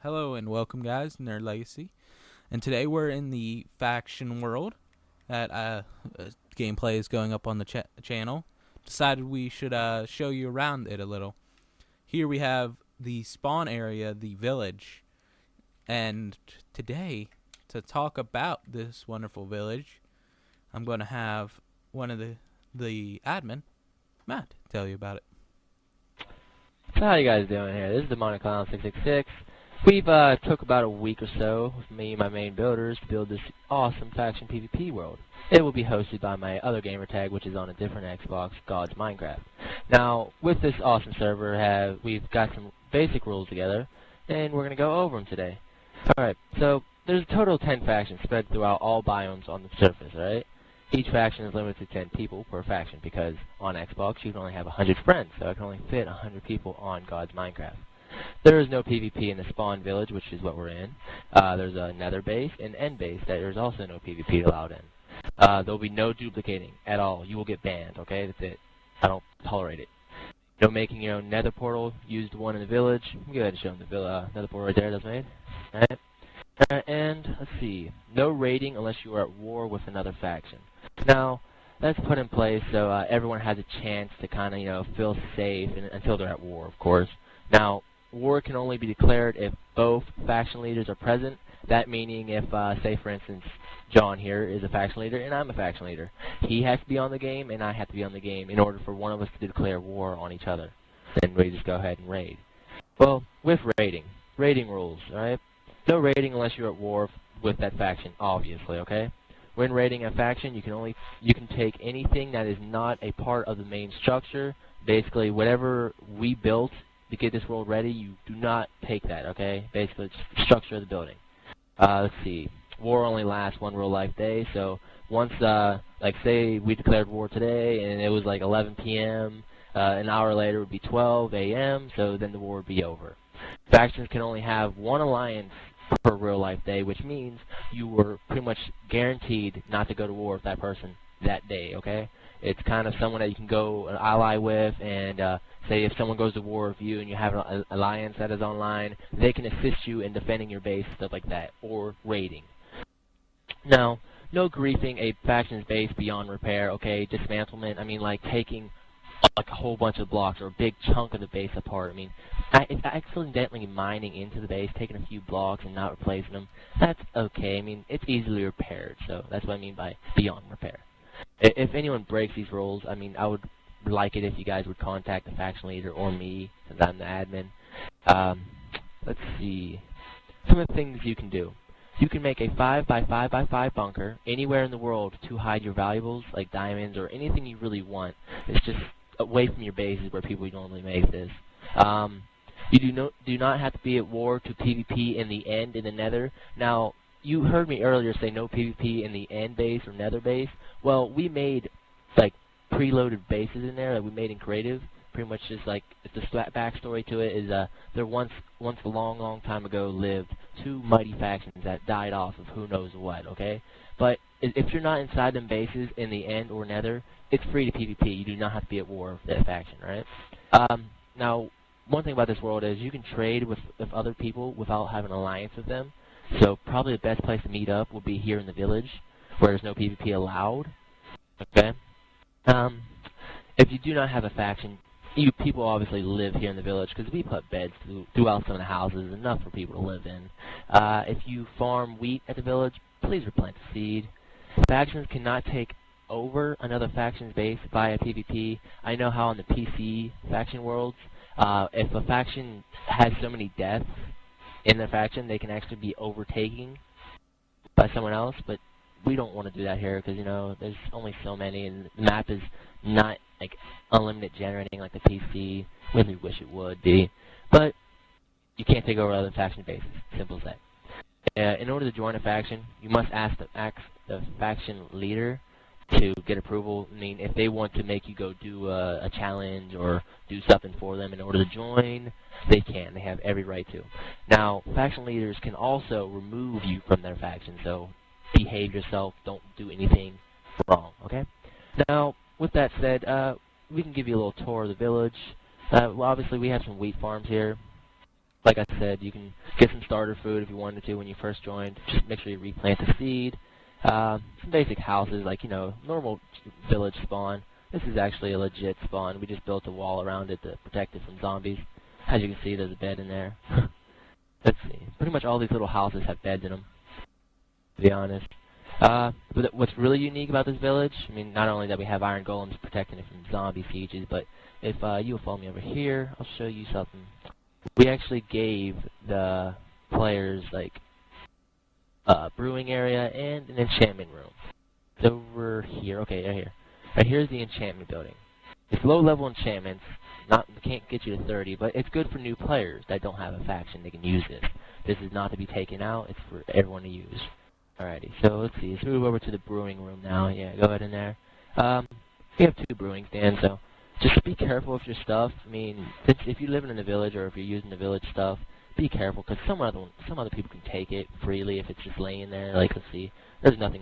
Hello and welcome, guys, to Nerd Legacy. And today we're in the faction world that gameplay is going up on the channel. Decided we should show you around it a little. Here we have the spawn area, the village. And today, to talk about this wonderful village, I'm going to have one of the admin, Matt, tell you about it. So how you guys doing here? This is Demonic Clown 666. We've took about a week or so with me and my main builders to build this awesome faction PvP world. It will be hosted by my other gamer tag, which is on a different Xbox, God's Minecraft. Now, with this awesome server, we've got some basic rules together, and we're going to go over them today. Alright, so there's a total of 10 factions spread throughout all biomes on the surface, alright? Each faction is limited to 10 people per faction because on Xbox you can only have 100 friends, so I can only fit 100 people on God's Minecraft. There is no PvP in the spawn village, which is what we're in. There's a nether base and end base that there's also no PvP allowed in. There'll be no duplicating at all. You will get banned, okay? That's it. I don't tolerate it. No making your own nether portal. Use the one in the village. Go ahead and show them the nether portal right there that's made. Alright? And, let's see. No raiding unless you are at war with another faction. Now, that's put in place so everyone has a chance to kind of, feel safe until they're at war, of course. Now, war can only be declared if both faction leaders are present. That meaning if, say for instance, John here is a faction leader and I'm a faction leader. He has to be on the game and I have to be on the game in order for one of us to declare war on each other. Then we just go ahead and raid. Well, with raiding rules, alright? No raiding unless you're at war with that faction, obviously, okay? When raiding a faction, you can take anything that is not a part of the main structure. Basically, whatever we built to get this world ready, you do not take that, okay? Basically, it's the structure of the building. Let's see. War only lasts one real-life day, so once, like, say we declared war today, and it was like 11 p.m., an hour later it would be 12 a.m., so then the war would be over. Factions can only have one alliance per real-life day, which means you were pretty much guaranteed not to go to war with that person that day, okay? It's kind of someone that you can go an ally with, and say if someone goes to war with you and you have an alliance that is online, they can assist you in defending your base, stuff like that, or raiding. Now, no griefing a faction's base beyond repair, okay? Dismantlement, I mean like taking like a whole bunch of blocks or a big chunk of the base apart. I mean, if accidentally mining into the base, taking a few blocks and not replacing them, that's okay. I mean, it's easily repaired, so that's what I mean by beyond repair. If anyone breaks these rules, I mean, I would like it if you guys would contact the faction leader or me, since I'm the admin. Let's see. Some of the things you can do. You can make a 5x5x5 bunker anywhere in the world to hide your valuables, like diamonds or anything you really want. It's just away from your bases where people normally make this. You do not have to be at war to PvP in the end in the nether. Now, you heard me earlier say no PvP in the end base or nether base. Well, we made like preloaded bases in there that we made in creative. Pretty much just like the backstory to it is there once a long time ago lived two mighty factions that died off of who knows what, okay? But if you're not inside them bases in the end or nether, it's free to PvP. You do not have to be at war with that faction, right? Now, one thing about this world is you can trade with other people without having an alliance with them. So probably the best place to meet up would be here in the village, where there's no PvP allowed. Okay. If you do not have a faction, you people obviously live here in the village because we put beds throughout some of the houses, enough for people to live in. If you farm wheat at the village, please replant the seed. Factions cannot take over another faction's base via PvP. I know how in the PC faction worlds, if a faction has so many deaths in their faction, they can actually be overtaken by someone else, but we don't want to do that here because, there's only so many, and the map is not, like, unlimited generating like the PC. Really wish it would be. But you can't take over other faction bases. Simple as that. In order to join a faction, you must ask the faction leader to get approval. I mean, if they want to make you go do a challenge or do something for them in order to join, they can. They have every right to. Now, faction leaders can also remove you from their faction, so behave yourself. Don't do anything wrong, okay? Now, with that said, we can give you a little tour of the village. Well, obviously, we have some wheat farms here. Like I said, you can get some starter food if you wanted to when you first joined. Just make sure you replant the seed. Some basic houses, like, normal village spawn. This is actually a legit spawn. We just built a wall around it to protect it from zombies. As you can see, there's a bed in there. Let's see. Pretty much all these little houses have beds in them, to be honest. But what's really unique about this village, I mean, not only that we have iron golems protecting it from zombie sieges, but if you will follow me over here, I'll show you something. We actually gave the players, like, a brewing area and an enchantment room. So over here, okay, right here. Right here's the enchantment building. It's low-level enchantments. Can't get you to 30, but it's good for new players that don't have a faction. They can use this. This is not to be taken out. It's for everyone to use. Alrighty, so let's see. Let's move over to the brewing room now. Yeah, go ahead in there. We have 2 brewing stands, so just be careful with your stuff. I mean, if you're living in the village or if you're using the village stuff, be careful, because some other people can take it freely if it's just laying there. Like, let's see. There's nothing in